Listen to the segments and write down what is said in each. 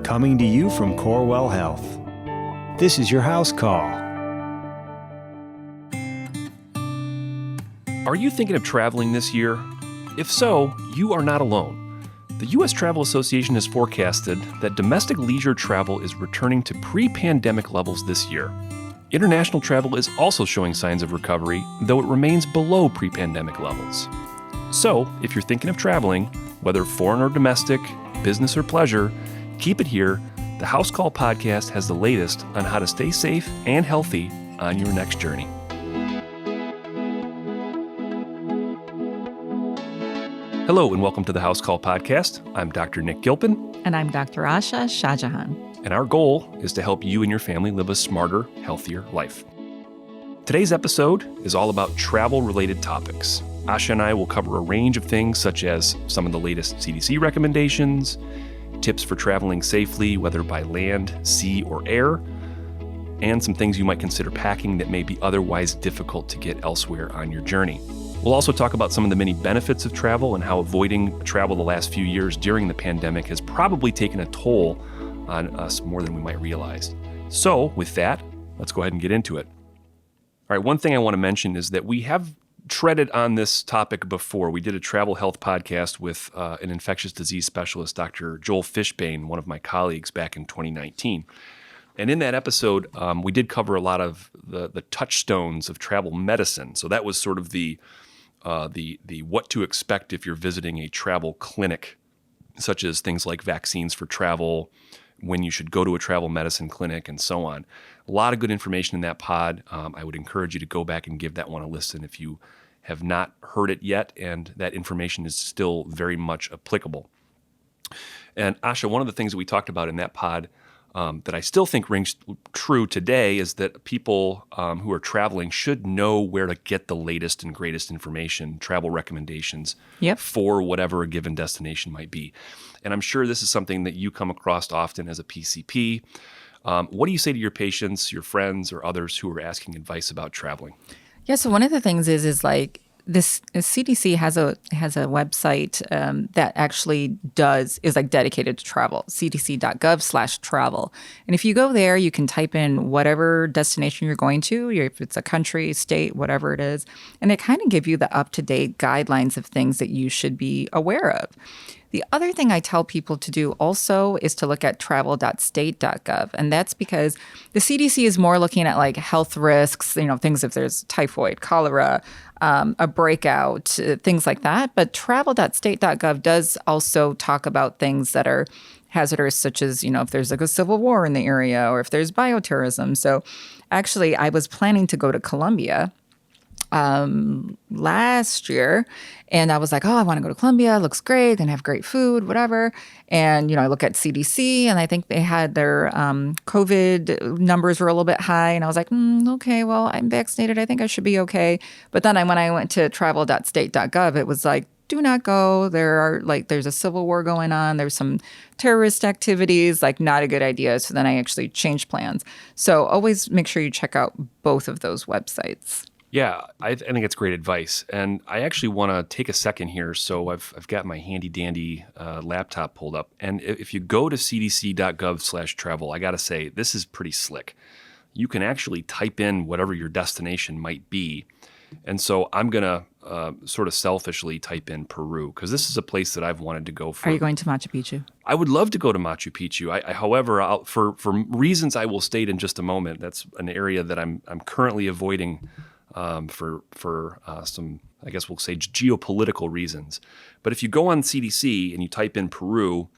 coming to you from Corewell Health. This is your house call. Are you thinking of traveling this year? If so, you are not alone. The U.S. Travel Association has forecasted that domestic leisure travel is returning to pre-pandemic levels this year. International travel is also showing signs of recovery, though it remains below pre-pandemic levels. So, if you're thinking of traveling, whether foreign or domestic, business or pleasure, keep it here. The HouseCall Podcast has the latest on how to stay safe and healthy on your next journey. Hello and welcome to the HouseCall Podcast. I'm Dr. Nick Gilpin. And I'm Dr. Asha Shahjahan. And our goal is to help you and your family live a smarter, healthier life. Today's episode is all about travel-related topics. Asha and I will cover a range of things such as some of the latest CDC recommendations, tips for traveling safely, whether by land, sea, or air, and some things you might consider packing that may be otherwise difficult to get elsewhere on your journey. We'll also talk about some of the many benefits of travel and how avoiding travel the last few years during the pandemic has probably taken a toll on us more than we might realize. So with that, let's go ahead and get into it. All right, one thing I want to mention is that we have treaded on this topic before. We did a travel health podcast with an infectious disease specialist, Dr. Joel Fishbane, one of my colleagues, back in 2019. And in that episode, we did cover a lot of the touchstones of travel medicine. So that was sort of the what to expect if you're visiting a travel clinic, such as things like vaccines for travel, when you should go to a travel medicine clinic, and so on. A lot of good information in that pod. I would encourage you to go back and give that one a listen if you have not heard it yet, and that information is still very much applicable. And Asha, one of the things that we talked about in that pod that I still think rings true today is that people who are traveling should know where to get the latest and greatest information, travel recommendations for whatever a given destination might be. And I'm sure this is something that you come across often as a PCP. What do you say to your patients, your friends, or others who are asking advice about traveling? Yeah, so one of the things is like this CDC has a website that actually is like dedicated to travel, cdc.gov/travel. And if you go there, you can type in whatever destination you're going to, if it's a country, state, whatever it is, and they kind of give you the up-to-date guidelines of things that you should be aware of. The other thing I tell people to do also is to look at travel.state.gov. And that's because the CDC is more looking at like health risks, things if there's typhoid, cholera, a breakout, things like that. But travel.state.gov does also talk about things that are hazardous, such as, if there's like a civil war in the area or if there's bioterrorism. So actually, I was planning to go to Colombia last year. And I was like, I want to go to Colombia. It looks great. Going to have great food, whatever. And, I look at CDC and I think they had their COVID numbers were a little bit high. And I was like, okay, well, I'm vaccinated. I think I should be okay. But then when I went to travel.state.gov, it was like, do not go. There's a civil war going on. There's some terrorist activities, not a good idea. So then I actually changed plans. So always make sure you check out both of those websites. Yeah, I think it's great advice. And I actually want to take a second here. So I've got my handy dandy laptop pulled up. And if you go to cdc.gov/travel, I got to say, this is pretty slick. You can actually type in whatever your destination might be. And so I'm going to sort of selfishly type in Peru, because this is a place that I've wanted to go for. Are you going to Machu Picchu? I would love to go to Machu Picchu. However, for reasons I will state in just a moment, that's an area that I'm currently avoiding for some, I guess we'll say, geopolitical reasons. But if you go on CDC and you type in Peru,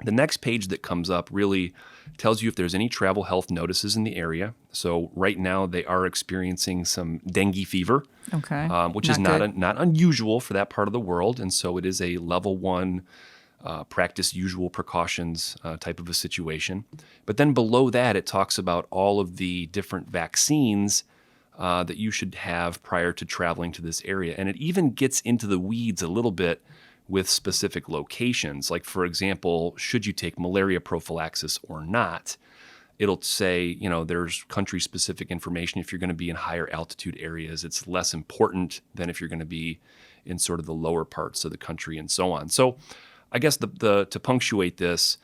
the next page that comes up really tells you if there's any travel health notices in the area. So right now they are experiencing some dengue fever, which is not unusual for that part of the world. And so it is a level 1 practice usual precautions type of a situation. But then below that, it talks about all of the different vaccines that you should have prior to traveling to this area. And it even gets into the weeds a little bit with specific locations. Like, for example, should you take malaria prophylaxis or not? It'll say, there's country-specific information. If you're going to be in higher altitude areas, it's less important than if you're going to be in sort of the lower parts of the country and so on. So I guess to punctuate this,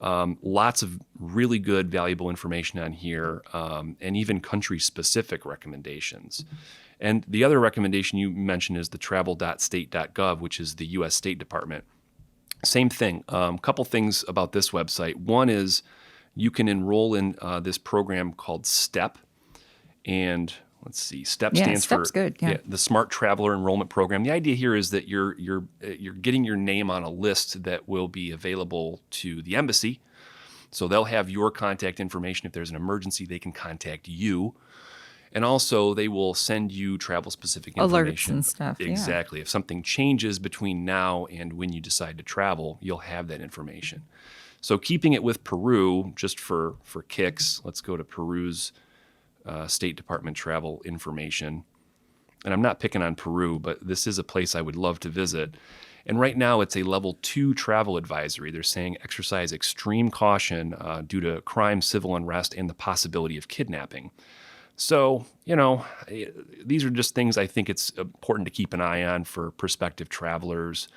Lots of really good, valuable information on here, and even country-specific recommendations. And the other recommendation you mentioned is the travel.state.gov, which is the U.S. State Department. Same thing. A couple things about this website. One is you can enroll in this program called STEP. And let's see, STEP stands STEP's for good, yeah. the Smart Traveler Enrollment Program. The idea here is that you're getting your name on a list that will be available to the embassy. So they'll have your contact information. If there's an emergency, they can contact you. And also, they will send you travel-specific information. Alerts and stuff. Exactly. If something changes between now and when you decide to travel, you'll have that information. So keeping it with Peru, just for kicks, let's go to Peru's State Department travel information. And I'm not picking on Peru, but this is a place I would love to visit. And right now, it's a level 2 travel advisory. They're saying exercise extreme caution due to crime, civil unrest, and the possibility of kidnapping. So, these are just things I think it's important to keep an eye on for prospective travelers.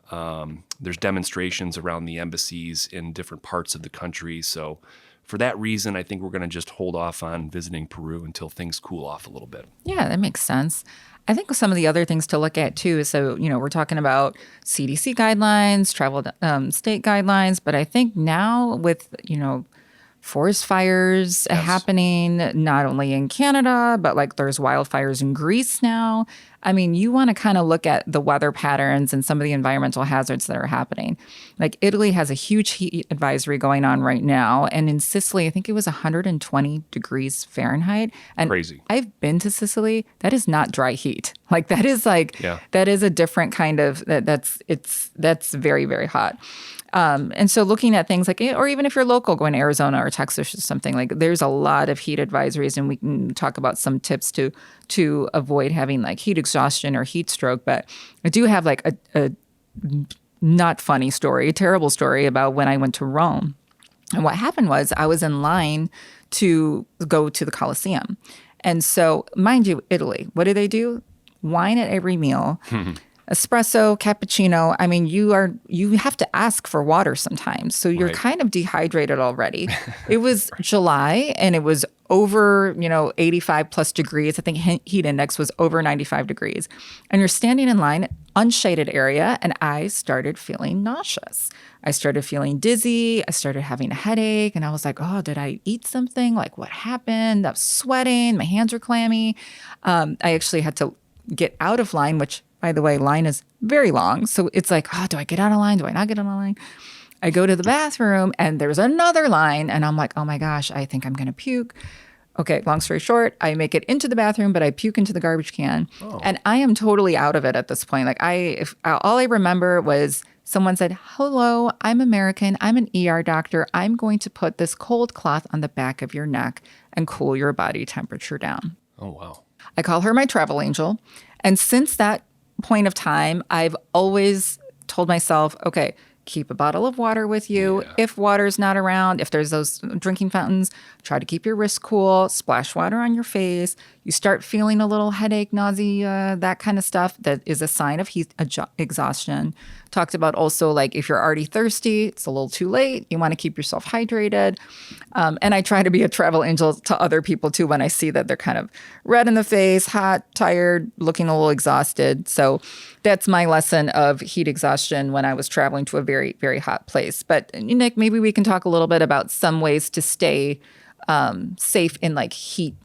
There's demonstrations around the embassies in different parts of the country. So for that reason, I think we're going to just hold off on visiting Peru until things cool off a little bit. Yeah, that makes sense. I think some of the other things to look at too is, so, we're talking about CDC guidelines, travel state guidelines, but I think now with, forest fires happening not only in Canada, but like there's wildfires in Greece now. I mean, you want to kind of look at the weather patterns and some of the environmental hazards that are happening. Like Italy has a huge heat advisory going on right now. And in Sicily, I think it was 120 degrees Fahrenheit. And crazy. I've been to Sicily. That is not dry heat. Like that is that is a different kind of, that's very, very hot. And so looking at things like, or even if you're local going to Arizona or Texas or something, like there's a lot of heat advisories, and we can talk about some tips to avoid having like heat exhaustion or heat stroke. But I do have like a not funny story, a terrible story about when I went to Rome. And what happened was I was in line to go to the Colosseum. And so, mind you, Italy, what do? Wine at every meal. Espresso, cappuccino. I mean, you have to ask for water sometimes. So you're kind of dehydrated already. It was July and it was over, 85 plus degrees. I think heat index was over 95 degrees. And you're standing in line, unshaded area, and I started feeling nauseous. I started feeling dizzy. I started having a headache. And I was like, oh, did I eat something? Like, what happened? I was sweating. My hands were clammy. I actually had to get out of line, which, by the way, line is very long. So it's like, oh, do I get out of line? Do I not get out of line? I go to the bathroom and there's another line. And I'm like, oh my gosh, I think I'm going to puke. Okay, long story short, I make it into the bathroom, but I puke into the garbage can. Oh. And I am totally out of it at this point. Like all I remember was someone said, hello, I'm American. I'm an ER doctor. I'm going to put this cold cloth on the back of your neck and cool your body temperature down. Oh, wow. I call her my travel angel. And since that point of time, I've always told myself, okay, keep a bottle of water with you. Yeah. If water's not around, if there's those drinking fountains, try to keep your wrist cool, splash water on your face. You start feeling a little headache, nausea, that kind of stuff, that is a sign of heat exhaustion. Talked about also, like, if you're already thirsty, it's a little too late. You want to keep yourself hydrated. And I try to be a travel angel to other people too when I see that they're kind of red in the face, hot, tired, looking a little exhausted. So that's my lesson of heat exhaustion when I was traveling to a very, very hot place. But Nick, maybe we can talk a little bit about some ways to stay safe in like heat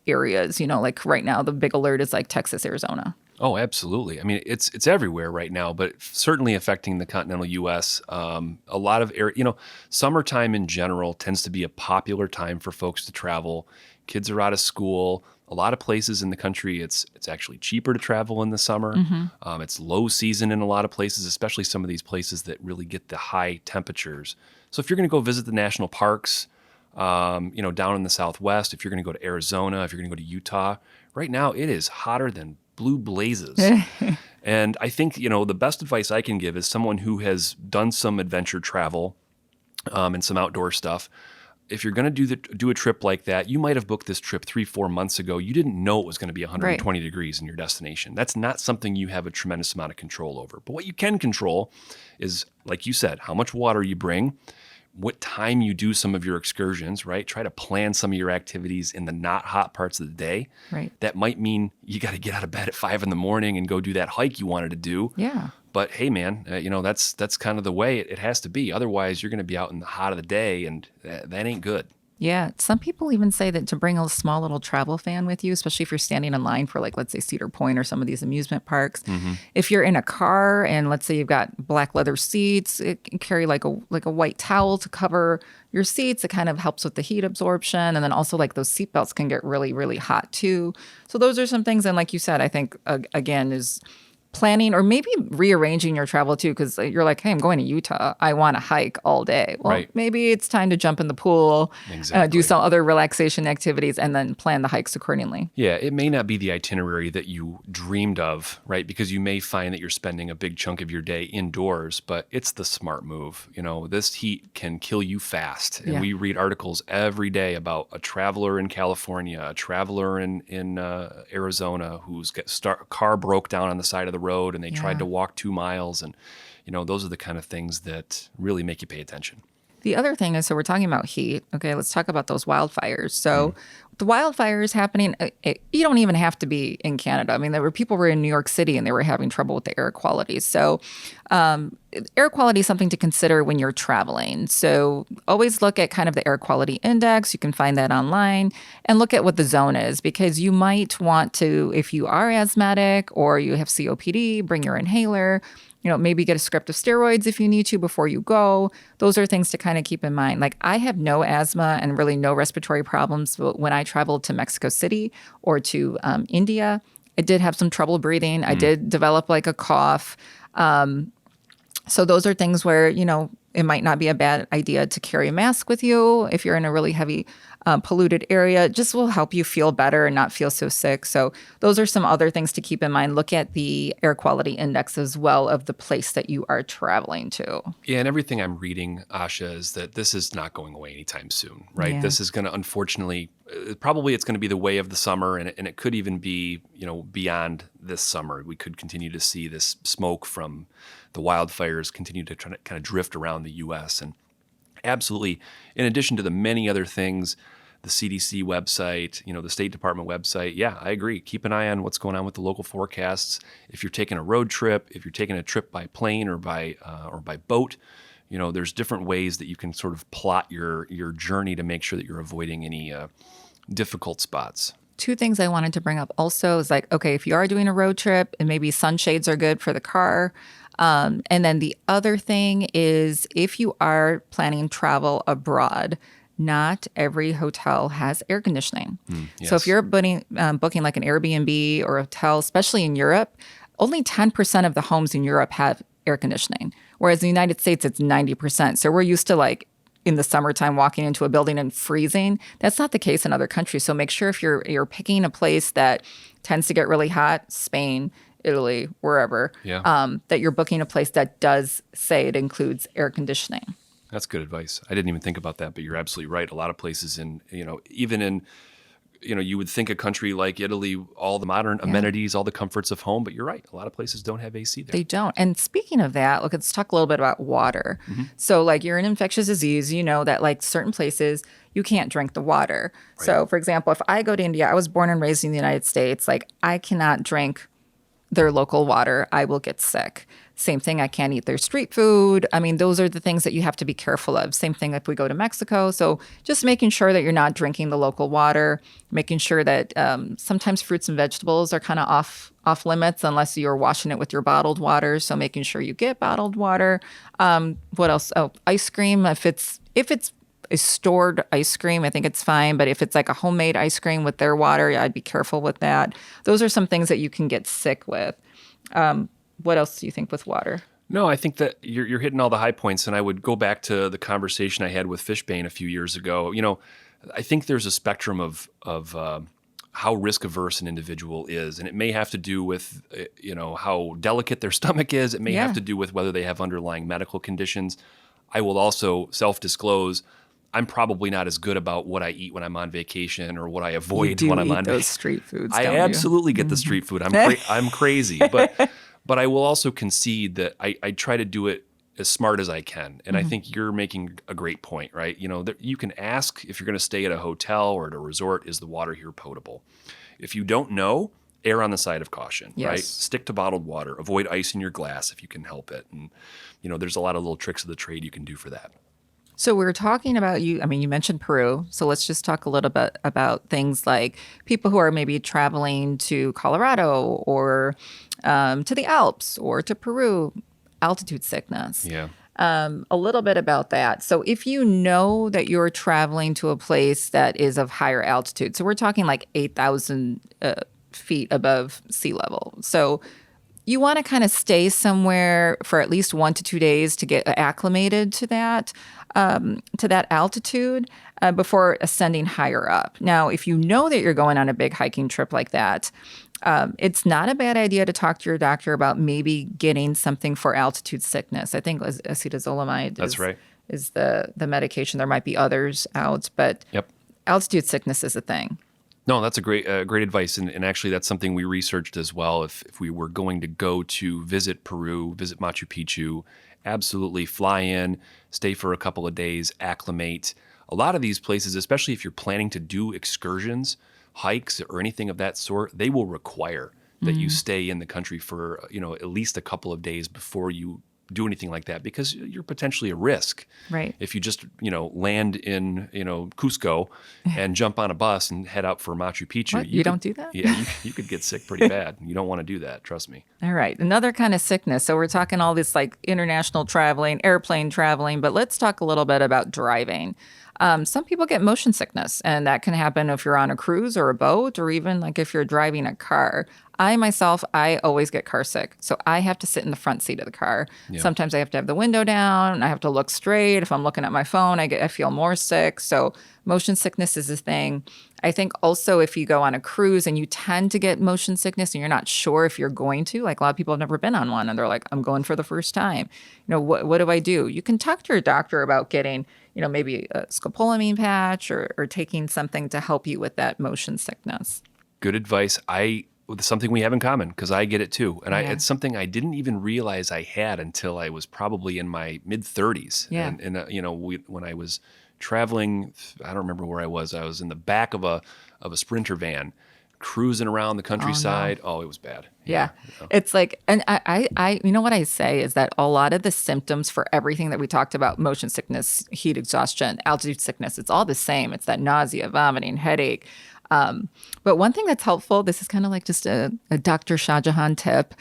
areas. Like right now, the big alert is like Texas, Arizona. Oh, absolutely. I mean, it's everywhere right now, but certainly affecting the continental U.S. A lot of summertime in general tends to be a popular time for folks to travel. Kids are out of school. A lot of places in the country, it's actually cheaper to travel in the summer. Mm-hmm. It's low season in a lot of places, especially some of these places that really get the high temperatures. So if you're going to go visit the national parks, down in the Southwest, if you're going to go to Arizona, if you're going to go to Utah, right now it is hotter than blue blazes. And I think, the best advice I can give is someone who has done some adventure travel and some outdoor stuff. If you're going to do a trip like that, you might have booked this trip 3-4 months ago. You didn't know it was going to be 120 degrees in your destination. That's not something you have a tremendous amount of control over. But what you can control is, like you said, how much water you bring what time you do some of your excursions, right? Try to plan some of your activities in the not hot parts of the day. Right. That might mean you got to get out of bed at 5 a.m. and go do that hike you wanted to do. Yeah. But hey, man, that's kind of the way it has to be. Otherwise, you're going to be out in the hot of the day, and that ain't good. Yeah. Some people even say that to bring a small little travel fan with you, especially if you're standing in line for, like, let's say Cedar Point or some of these amusement parks. Mm-hmm. If you're in a car and let's say you've got black leather seats, it can carry like a white towel to cover your seats. It kind of helps with the heat absorption. And then also, like, those seat belts can get really, really hot too. So those are some things. And like you said, I think, again, is planning or maybe rearranging your travel too, because you're like, hey, I'm going to Utah. I want to hike all day. Well, right. Maybe it's time to jump in the pool, Exactly. Do some other relaxation activities, and then plan the hikes accordingly. Yeah, it may not be the itinerary that you dreamed of, right? Because you may find that you're spending a big chunk of your day indoors, but it's the smart move. This heat can kill you fast. And we read articles every day about a traveler in California, a traveler in Arizona whose car broke down on the side of the road and they tried to walk 2 miles. And, those are the kind of things that really make you pay attention. The other thing is, so we're talking about heat. Okay, let's talk about those wildfires. So the wildfires happening, you don't even have to be in Canada. I mean, people were in New York City and they were having trouble with the air quality. So air quality is something to consider when you're traveling. So always look at kind of the air quality index. You can find that online and look at what the zone is, because you might want to, if you are asthmatic or you have COPD, bring your inhaler. Maybe get a script of steroids if you need to before you go. Those are things to kind of keep in mind. Like, I have no asthma and really no respiratory problems. But when I traveled to Mexico City or to India, I did have some trouble breathing. I did develop like a cough. So those are things where, it might not be a bad idea to carry a mask with you if you're in a really heavy polluted area. It just will help you feel better and not feel so sick. So those are some other things to keep in mind. Look at the air quality index as well of the place that you are traveling to. Yeah, and everything I'm reading, Asha, is that this is not going away anytime soon, right? Yeah. This is going to, unfortunately, probably it's going to be the way of the summer, and it could even be, beyond this summer. We could continue to see this smoke from the wildfires continue to try to kind of drift around the U.S. And absolutely, in addition to the many other things, the CDC website, the State Department website, yeah, I agree. Keep an eye on what's going on with the local forecasts. If you're taking a road trip, if you're taking a trip by plane or by boat, there's different ways that you can sort of plot your journey to make sure that you're avoiding any difficult spots. Two things I wanted to bring up also is like, okay, if you are doing a road trip and maybe sunshades are good for the car. And then the other thing is, if you are planning travel abroad, not every hotel has air conditioning. Yes. So if you're booking like an Airbnb or a hotel, especially in Europe, only 10% of the homes in Europe have air conditioning. Whereas in the United States, it's 90%. So we're used to, like, in the summertime walking into a building and freezing. That's not the case in other countries. So make sure if you're picking a place that tends to get really hot, Spain, Italy, wherever, that you're booking a place that does say it includes air conditioning. That's good advice. I didn't even think about that, but you're absolutely right. A lot of places even in, you would think a country like Italy, all the modern amenities, all the comforts of home, but you're right. A lot of places don't have AC there. They don't. And speaking of that, let's talk a little bit about water. Mm-hmm. So, like, you're an infectious disease, that, like, certain places you can't drink the water. Right. So, for example, if I go to India, I was born and raised in the United States, like, I cannot drink their local water. I will get sick. Same thing, I can't eat their street food. I mean, those are the things that you have to be careful of. Same thing if we go to Mexico. So just making sure that you're not drinking the local water, making sure that sometimes fruits and vegetables are kind of off limits unless you're washing it with your bottled water. So making sure you get bottled water. What else? Oh, ice cream. If it's a stored ice cream, I think it's fine. But if it's like a homemade ice cream with their water, I'd be careful with that. Those are some things that you can get sick with. What else do you think with water? No, I think that you're hitting all the high points. And I would go back to the conversation I had with Fishbane a few years ago. I think there's a spectrum of how risk averse an individual is. And it may have to do with, how delicate their stomach is. It may have to do with whether they have underlying medical conditions. I will also self-disclose, I'm probably not as good about what I eat when I'm on vacation or what I avoid when I'm on vacation. Those street foods, I absolutely get the street food. I'm crazy. But I will also concede that I try to do it as smart as I can. And I think you're making a great point, right? You can ask if you're going to stay at a hotel or at a resort, is the water here potable? If you don't know, err on the side of caution, right? Stick to bottled water. Avoid ice in your glass if you can help it. And, there's a lot of little tricks of the trade you can do for that. So we were talking about you mentioned Peru. So let's just talk a little bit about things like people who are maybe traveling to Colorado or to the Alps or to Peru, altitude sickness. Yeah. A little bit about that. So if you know that you're traveling to a place that is of higher altitude, so we're talking like 8,000 feet above sea level. So you want to kind of stay somewhere for at least 1 to 2 days to get acclimated to that altitude before ascending higher up. Now, if you know that you're going on a big hiking trip like that, it's not a bad idea to talk to your doctor about maybe getting something for altitude sickness. I think acetazolamide is the medication. There might be others out, but altitude sickness is a thing. No, that's a great advice. And actually, that's something we researched as well. If we were going to go to visit Peru, visit Machu Picchu, absolutely fly in, stay for a couple of days, acclimate. A lot of these places, especially if you're planning to do excursions, hikes, or anything of that sort, they will require that you stay in the country for at least a couple of days before you do anything like that, because you're potentially a risk. Right. If you just land in Cusco and jump on a bus and head out for Machu Picchu, What? You don't do that? Yeah, you could get sick pretty bad. You don't want to do that. Trust me. All right. Another kind of sickness. So we're talking all this like international traveling, airplane traveling, but let's talk a little bit about driving. Some people get motion sickness, and that can happen if you're on a cruise or a boat, or even like if you're driving a car. I always get car sick. So I have to sit in the front seat of the car. Yeah. Sometimes I have to have the window down. I have to look straight. If I'm looking at my phone, I feel more sick. So motion sickness is a thing. I think also if you go on a cruise and you tend to get motion sickness and you're not sure if you're going to, like a lot of people have never been on one and they're like, I'm going for the first time. What do I do? You can talk to your doctor about getting, maybe a scopolamine patch or taking something to help you with that motion sickness. Good advice. Something we have in common, because I get it too. And it's something I didn't even realize I had until I was probably in my mid-30s. Yeah. And when I was traveling, I don't remember where I was. I was in the back of a Sprinter van, cruising around the countryside. Oh, it was bad. Yeah. It's like, and I what I say is that a lot of the symptoms for everything that we talked about, motion sickness, heat exhaustion, altitude sickness, it's all the same. It's that nausea, vomiting, headache. But one thing that's helpful, this is kind of like just a Dr. Shah Jahan tip.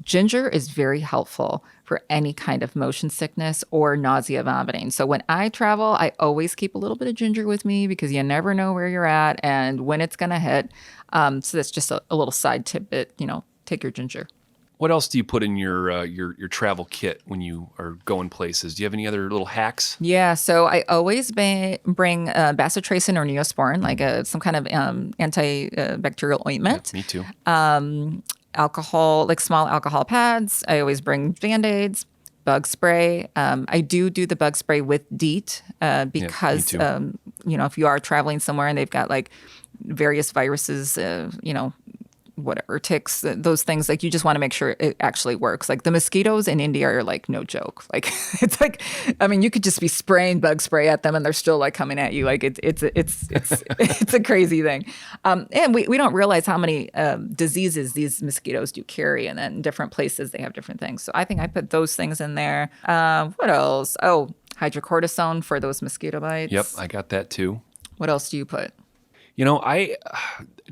Ginger is very helpful for any kind of motion sickness or nausea, vomiting. So when I travel, I always keep a little bit of ginger with me because you never know where you're at and when it's going to hit. So that's just a little side tidbit, take your ginger. What else do you put in your travel kit when you are going places? Do you have any other little hacks? Yeah, so I always bring bacitracin or Neosporin, like some kind of antibacterial ointment. Yeah, me too. Alcohol, like small alcohol pads. I always bring Band-Aids, bug spray. I do the bug spray with DEET because, if you are traveling somewhere and they've got like various viruses, whatever, ticks, those things, like you just want to make sure it actually works. Like the mosquitoes in India are like no joke. Like it's like, you could just be spraying bug spray at them and they're still like coming at you. Like it's a crazy thing. And we don't realize how many diseases these mosquitoes do carry, and then in different places they have different things. So I think I put those things in there. What else? Oh, hydrocortisone for those mosquito bites. Yep, I got that too. What else do you put?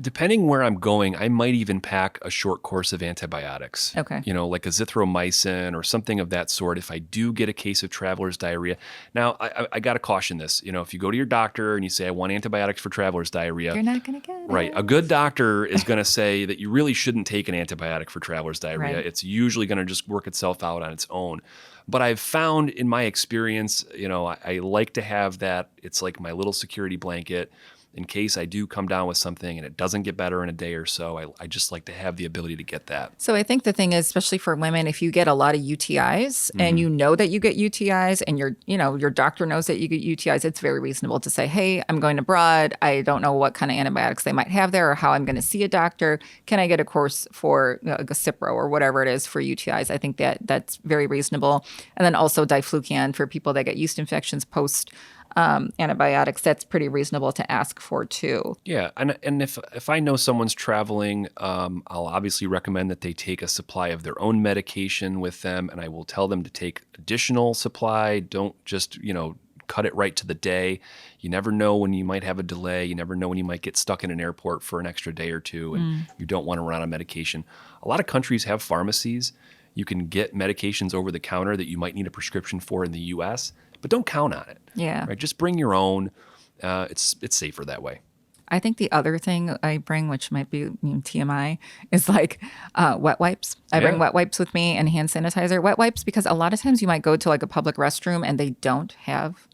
Depending where I'm going, I might even pack a short course of antibiotics. Okay. Like azithromycin or something of that sort if I do get a case of traveler's diarrhea. Now, I got to caution this. If you go to your doctor and you say, I want antibiotics for traveler's diarrhea. You're not going to get it. Right. A good doctor is going to say that you really shouldn't take an antibiotic for traveler's diarrhea. Right. It's usually going to just work itself out on its own. But I've found in my experience, I like to have that. It's like my little security blanket. in case I do come down with something and it doesn't get better in a day or so, I just like to have the ability to get that. So I think the thing is, especially for women, if you get a lot of UTIs and you know that you get UTIs and your doctor knows that you get UTIs, it's very reasonable to say, hey, I'm going abroad. I don't know what kind of antibiotics they might have there or how I'm going to see a doctor. Can I get a course for a Cipro or whatever it is for UTIs? I think that's very reasonable. And then also diflucan for people that get yeast infections post antibiotics, that's pretty reasonable to ask for too. Yeah, and if I know someone's traveling, I'll obviously recommend that they take a supply of their own medication with them, and I will tell them to take additional supply. Don't just, cut it right to the day. You never know when you might have a delay. You never know when you might get stuck in an airport for an extra day or two, and you don't want to run out of medication. A lot of countries have pharmacies. You can get medications over the counter that you might need a prescription for in the U.S., but don't count on it. Yeah. Right? Just bring your own. It's safer that way. I think the other thing I bring, which might be TMI, is like wet wipes. I bring wet wipes with me and hand sanitizer. Wet wipes, because a lot of times you might go to like a public restroom and they don't have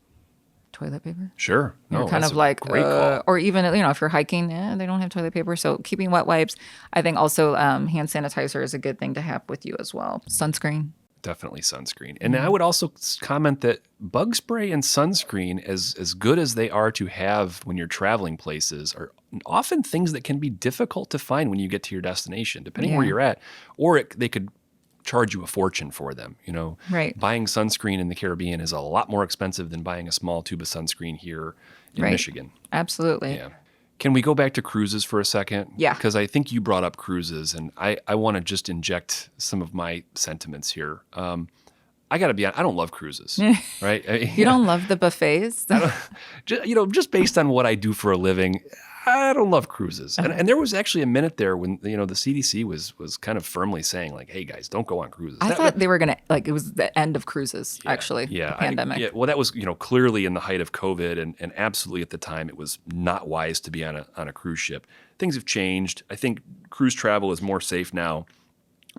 toilet paper. Sure. You're kind of like, or even, if you're hiking, they don't have toilet paper. So keeping wet wipes. I think also hand sanitizer is a good thing to have with you as well. Sunscreen. Definitely sunscreen. And I would also comment that bug spray and sunscreen, as good as they are to have when you're traveling places, are often things that can be difficult to find when you get to your destination, depending where you're at. Or they could charge you a fortune for them. Right. Buying sunscreen in the Caribbean is a lot more expensive than buying a small tube of sunscreen here in Michigan. Absolutely. Yeah. Can we go back to cruises for a second? Yeah. Because I think you brought up cruises, and I want to just inject some of my sentiments here. I got to be honest, I don't love cruises, right? You don't love the buffets? Just based on what I do for a living, I don't love cruises. And there was actually a minute there when, the CDC was kind of firmly saying like, hey guys, don't go on cruises. I thought they were going to, it was the end of cruises, actually, the pandemic. Well, that was, clearly in the height of COVID and absolutely at the time, it was not wise to be on a cruise ship. Things have changed. I think cruise travel is more safe now,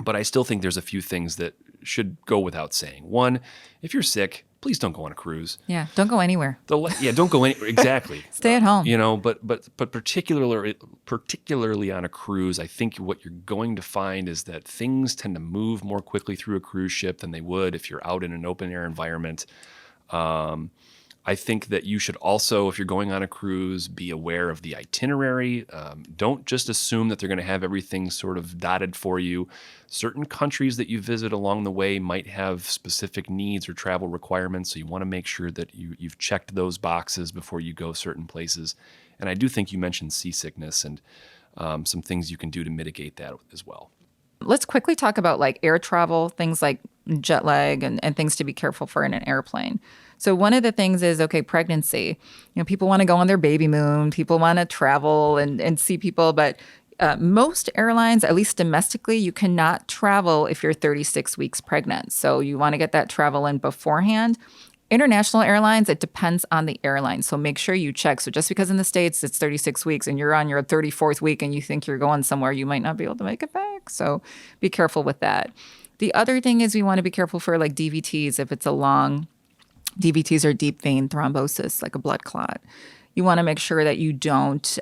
but I still think there's a few things that should go without saying. One, if you're sick, please don't go on a cruise. Yeah, don't go anywhere. Don't go anywhere. Exactly. Stay at home. But particularly on a cruise, I think what you're going to find is that things tend to move more quickly through a cruise ship than they would if you're out in an open air environment. I think that you should also, if you're going on a cruise, be aware of the itinerary. Don't just assume that they're going to have everything sort of dotted for you. Certain countries that you visit along the way might have specific needs or travel requirements, so you want to make sure that you've checked those boxes before you go certain places. And I do think you mentioned seasickness and some things you can do to mitigate that as well. Let's quickly talk about air travel, things like jet lag and things to be careful for in an airplane. So one of the things is, pregnancy. People want to go on their baby moon. People want to travel and see people. But most airlines, at least domestically, you cannot travel if you're 36 weeks pregnant. So you want to get that travel in beforehand. International airlines, it depends on the airline. So make sure you check. So just because in the States it's 36 weeks and you're on your 34th week and you think you're going somewhere, you might not be able to make it back. So be careful with that. The other thing is we want to be careful for DVTs. If it's DVTs are deep vein thrombosis, like a blood clot. You want to make sure that you don't,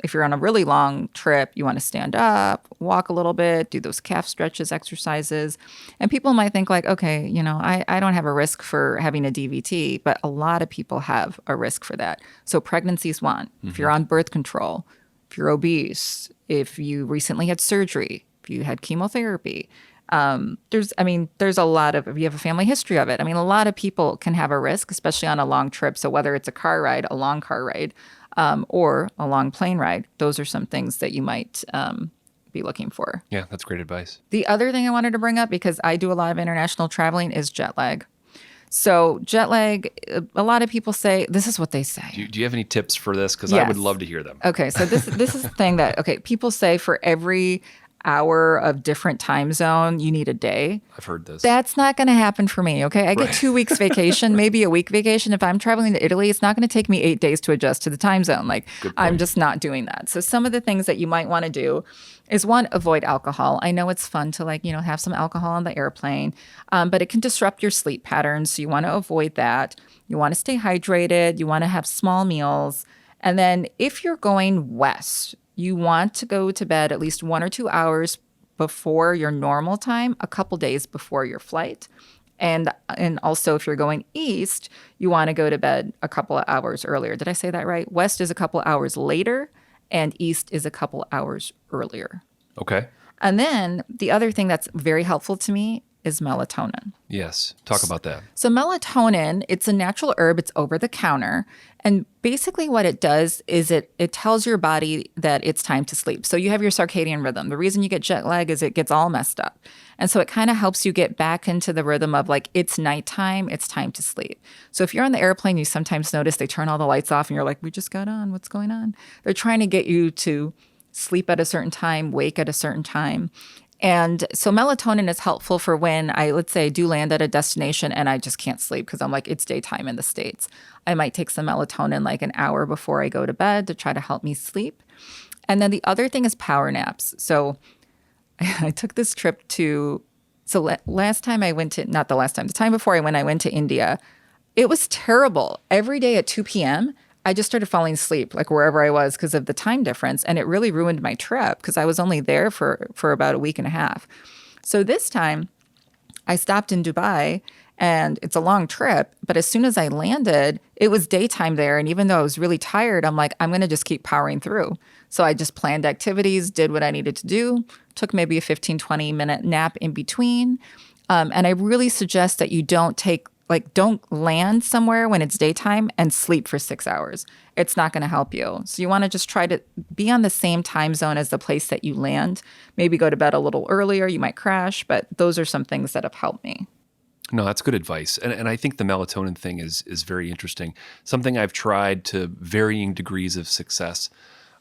if you're on a really long trip, you want to stand up, walk a little bit, do those calf stretches, exercises. And people might think okay, I don't have a risk for having a DVT, but a lot of people have a risk for that. So pregnancy is one. Mm-hmm. If you're on birth control, if you're obese, if you recently had surgery, if you had chemotherapy, there's a lot of, if you have a family history of it, a lot of people can have a risk, especially on a long trip. So whether it's a car ride, a long car ride, or a long plane ride, those are some things that you might be looking for. Yeah, that's great advice. The other thing I wanted to bring up, because I do a lot of international traveling, is jet lag. So jet lag, a lot of people say, this is what they say. Do you have any tips for this? Because Yes. I would love to hear them. Okay, so this is the thing that, people say for every hour of different time zone, you need a day. I've heard this. That's not going to happen for me, okay? I get 2 weeks vacation, maybe a week vacation. If I'm traveling to Italy, it's not going to take me 8 days to adjust to the time zone. I'm just not doing that. So some of the things that you might want to do is, one, avoid alcohol. I know it's fun to have some alcohol on the airplane, but it can disrupt your sleep patterns. So you want to avoid that. You want to stay hydrated. You want to have small meals. And then if you're going west, you want to go to bed at least 1 or 2 hours before your normal time, a couple days before your flight. And also, if you're going east, you want to go to bed a couple of hours earlier. Did I say that right? West is a couple hours later, and east is a couple hours earlier. Okay. And then the other thing that's very helpful to me is melatonin. Yes. Talk about that. So melatonin, it's a natural herb. It's over the counter. And basically what it does is it tells your body that it's time to sleep. So you have your circadian rhythm. The reason you get jet lag is it gets all messed up. And so it kind of helps you get back into the rhythm of like, it's nighttime, it's time to sleep. So if you're on the airplane, you sometimes notice they turn all the lights off and you're like, we just got on, what's going on? They're trying to get you to sleep at a certain time, wake at a certain time. And so melatonin is helpful for when let's say I do land at a destination and I just can't sleep because I'm like, it's daytime in the States. I might take some melatonin like an hour before I go to bed to try to help me sleep. And then the other thing is power naps. So I took this trip last time I went to, not the last time, the time before I went to India. It was terrible. Every day at 2 p.m., I just started falling asleep, like wherever I was because of the time difference. And it really ruined my trip because I was only there for about a week and a half. So this time I stopped in Dubai and it's a long trip. But as soon as I landed, it was daytime there. And even though I was really tired, I'm like, I'm going to just keep powering through. So I just planned activities, did what I needed to do, took maybe a 15, 20 minute nap in between. And I really suggest that you don't land somewhere when it's daytime and sleep for 6 hours. It's not going to help you. So you want to just try to be on the same time zone as the place that you land. Maybe go to bed a little earlier. You might crash, but those are some things that have helped me. No, that's good advice. And I think the melatonin thing is very interesting. Something I've tried to varying degrees of success.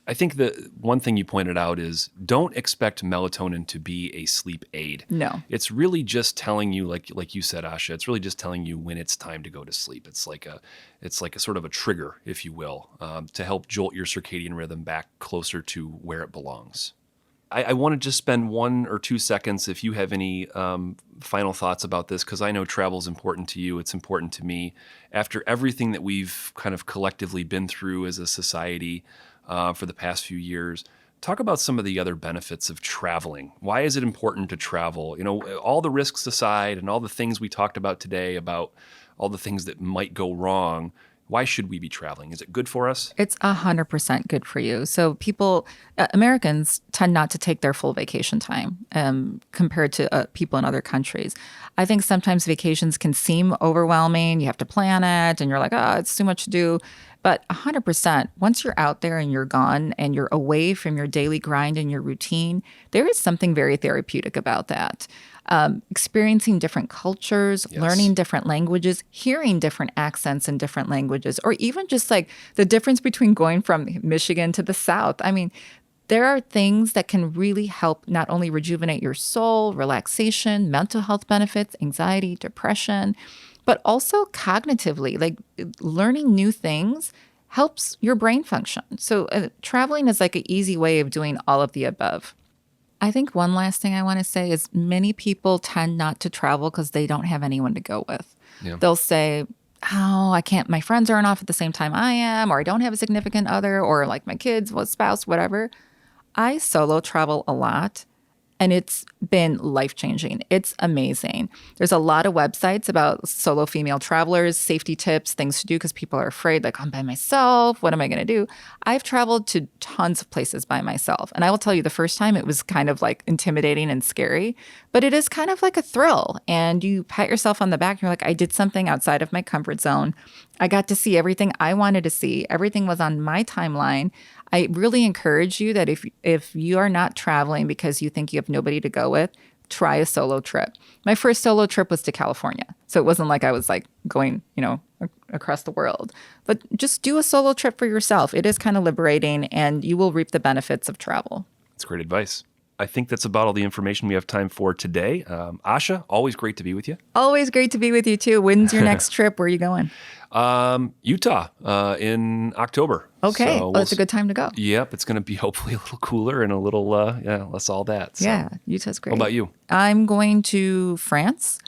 I think the one thing you pointed out is don't expect melatonin to be a sleep aid. No. It's really just telling you, like you said, Asha, it's really just telling you when it's time to go to sleep. It's like a sort of a trigger, if you will, to help jolt your circadian rhythm back closer to where it belongs. I want to just spend 1 or 2 seconds if you have any final thoughts about this, because I know travel is important to you. It's important to me. After everything that we've kind of collectively been through as a society, for the past few years. Talk about some of the other benefits of traveling. Why is it important to travel? You know, all the risks aside and all the things we talked about today about all the things that might go wrong, why should we be traveling? Is it good for us? It's 100% good for you. So Americans tend not to take their full vacation time compared to people in other countries. I think sometimes vacations can seem overwhelming. You have to plan it and you're like, oh, it's too much to do. But 100%, once you're out there and you're gone and you're away from your daily grind and your routine, there is something very therapeutic about that. Experiencing different cultures, Yes. learning different languages, hearing different accents in different languages, or even just like the difference between going from Michigan to the South. I mean, there are things that can really help not only rejuvenate your soul, relaxation, mental health benefits, anxiety, depression, but also cognitively, like learning new things helps your brain function. So traveling is like an easy way of doing all of the above. I think one last thing I want to say is many people tend not to travel because they don't have anyone to go with. Yeah. They'll say, oh, I can't, my friends aren't off at the same time I am, or I don't have a significant other, or like my kids, spouse, whatever. I solo travel a lot. And it's been life-changing. It's amazing. There's a lot of websites about solo female travelers, safety tips, things to do because people are afraid, like, I'm by myself. What am I going to do? I've traveled to tons of places by myself. And I will tell you, the first time it was kind of like intimidating and scary, but it is kind of like a thrill. And you pat yourself on the back. And you're like, I did something outside of my comfort zone. I got to see everything I wanted to see. Everything was on my timeline. I really encourage you that if you are not traveling because you think you have nobody to go with, try a solo trip. My first solo trip was to California. So it wasn't like I was like going, across the world. But just do a solo trip for yourself. It is kind of liberating and you will reap the benefits of travel. That's great advice. I think that's about all the information we have time for today. Asha, always great to be with you. Always great to be with you too. When's your next trip? Where are you going? Utah in October. Okay. So It's a good time to go. Yep. It's going to be hopefully a little cooler and a little less all that. So. Yeah. Utah's great. What about you? I'm going to France,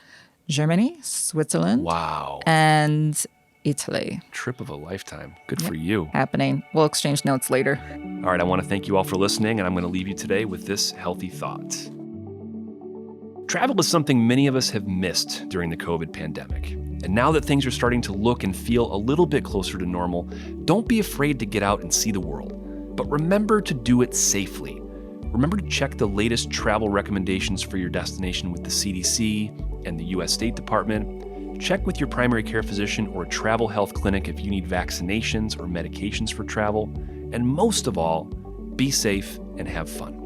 Germany, Switzerland. Wow. And Italy. Trip of a lifetime. Good for you. Happening. We'll exchange notes later. All right, I want to thank you all for listening, and I'm going to leave you today with this healthy thought. Travel is something many of us have missed during the COVID pandemic. And now that things are starting to look and feel a little bit closer to normal, don't be afraid to get out and see the world. But remember to do it safely. Remember to check the latest travel recommendations for your destination with the CDC and the U.S. State Department. Check with your primary care physician or a travel health clinic if you need vaccinations or medications for travel. And most of all, be safe and have fun.